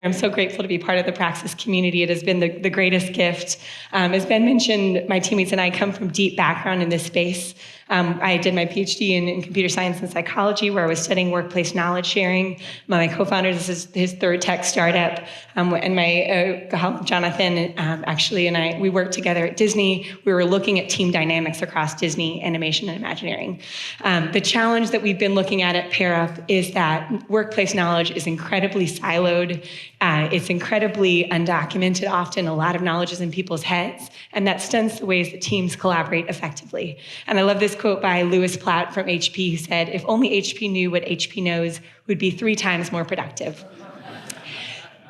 I'm so grateful to be part of the Praxis community. It has been the greatest gift. As Ben mentioned, my teammates and I come from deep background in this space. I did my PhD in computer science and psychology, where I was studying workplace knowledge sharing. My co-founder, this is his third tech startup, and my colleague Jonathan actually and I, we worked together at Disney. We were looking at team dynamics across Disney animation and Imagineering. The challenge that we've been looking at PairUp is that workplace knowledge is incredibly siloed. It's incredibly undocumented often. A lot of knowledge is in people's heads, and that stunts the ways that teams collaborate effectively. And I love this quote by Louis Platt from HP, who said, "If only HP knew what HP knows, we'd be 3 times more productive."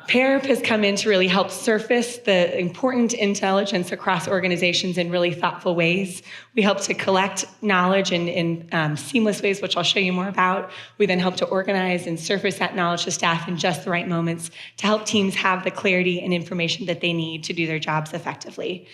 PairUp has come in to really help surface the important intelligence across organizations in really thoughtful ways. We help to collect knowledge in seamless ways, which I'll show you more about. We then help to organize and surface that knowledge to staff in just the right moments to help teams have the clarity and information that they need to do their jobs effectively.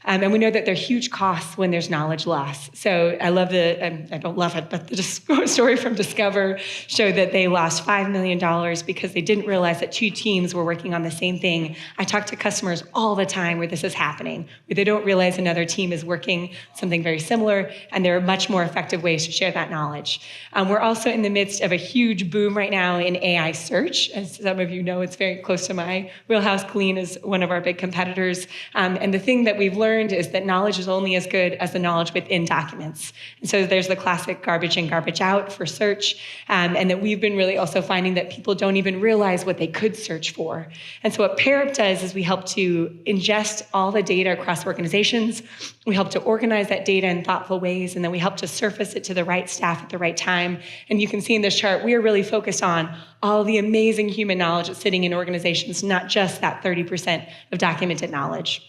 And we know that there are huge costs when there's knowledge loss. So I love I don't love it, but the story from Discover showed that they lost $5 million because they didn't realize that 2 teams were working on the same thing. I talk to customers all the time where this is happening, where they don't realize another team is working something very similar, and there are much more effective ways to share that knowledge. We're also in the midst of a huge boom right now in AI search. As some of you know, it's very close to my wheelhouse. Glean is one of our big competitors. And the thing that we've learned is that knowledge is only as good as the knowledge within documents. And so there's the classic garbage in, garbage out for search, and that we've been really also finding that people don't even realize what they could search for. And so what PairUp does is we help to ingest all the data across organizations. We help to organize that data in thoughtful ways, and then we help to surface it to the right staff at the right time. And you can see in this chart, we are really focused on all the amazing human knowledge that's sitting in organizations, not just that 30% of documented knowledge.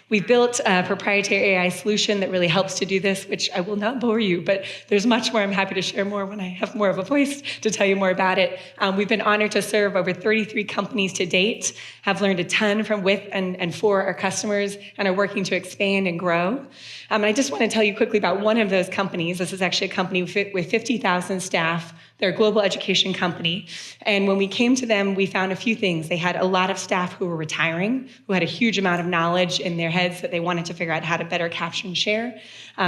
We've built a proprietary AI solution that really helps to do this, which I will not bore you, but there's much more. I'm happy to share more when I have more of a voice to tell you more about it. We've been honored to serve over 33 companies to date, have learned a ton from with and for our customers, and are working to expand and grow. And I just want to tell you quickly about one of those companies. This is actually a company with 50,000 staff. They're a global education company. And when we came to them, we found a few things. They had a lot of staff who were retiring, who had a huge amount of knowledge in their heads that they wanted to figure out how to better capture and share.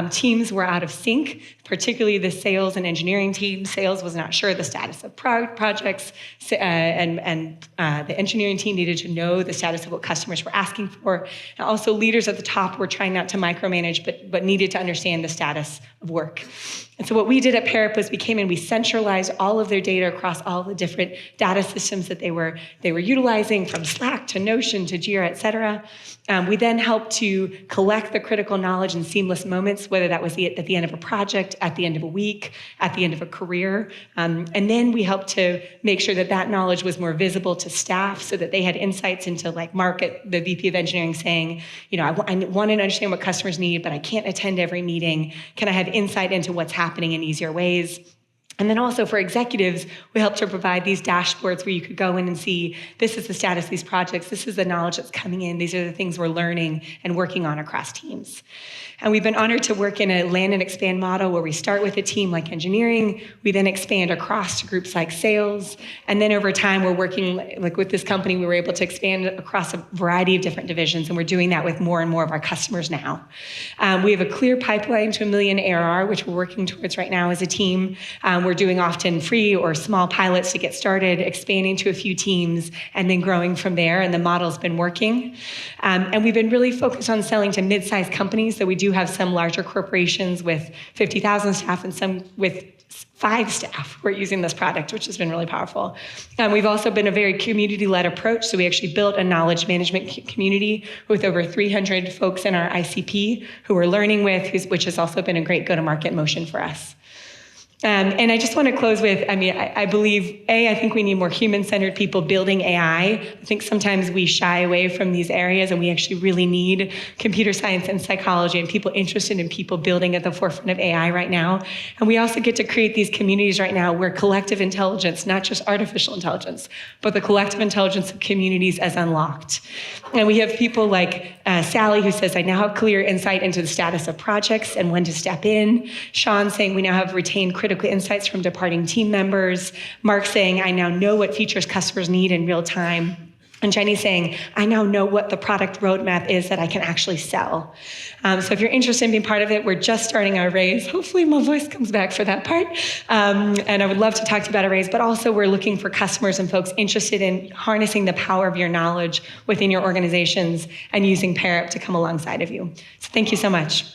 Teams were out of sync, particularly the sales and engineering team. Sales was not sure the status of projects, and the engineering team needed to know the status of what customers were asking for. And also leaders at the top were trying not to micromanage, but needed to understand the status of work. And so what we did at PairUp was we came in, we centralized all of their data across all the different data systems that they were utilizing, from Slack to Notion to Jira, et cetera. We then helped to collect the critical knowledge in seamless moments, whether that was at the end of a project, at the end of a week, at the end of a career. And then we helped to make sure that that knowledge was more visible to staff so that they had insights into, like Mark, the VP of engineering, saying, I want to understand what customers need, but I can't attend every meeting. Can I have insight into what's happening in easier ways? And then also for executives, we help to provide these dashboards where you could go in and see, this is the status of these projects, this is the knowledge that's coming in, these are the things we're learning and working on across teams. And we've been honored to work in a land and expand model where we start with a team like engineering, we then expand across to groups like sales, and then over time we're working, like with this company, we were able to expand across a variety of different divisions, and we're doing that with more and more of our customers now. We have a clear pipeline to $1 million ARR, which we're working towards right now as a team. We're doing often free or small pilots to get started, expanding to a few teams, and then growing from there, and the model's been working. And we've been really focused on selling to mid-sized companies, so we do have some larger corporations with 50,000 staff and some with 5 staff who are using this product, which has been really powerful. We've also been a very community-led approach, so we actually built a knowledge management community with over 300 folks in our ICP who we're learning with, which has also been a great go-to-market motion for us. And I just want to close with, I believe, I think we need more human-centered people building AI. I think sometimes we shy away from these areas, and we actually really need computer science and psychology and people interested in people building at the forefront of AI right now. And we also get to create these communities right now where collective intelligence, not just artificial intelligence, but the collective intelligence of communities is unlocked. And we have people like Sally, who says, I now have clear insight into the status of projects and when to step in. Sean saying we now have retained critical critical insights from departing team members. Mark saying, I now know what features customers need in real time. And Jenny saying, I now know what the product roadmap is that I can actually sell. So if you're interested in being part of it, we're just starting our raise. Hopefully my voice comes back for that part. And I would love to talk to you about a raise, but also we're looking for customers and folks interested in harnessing the power of your knowledge within your organizations and using PairUp to come alongside of you. So thank you so much.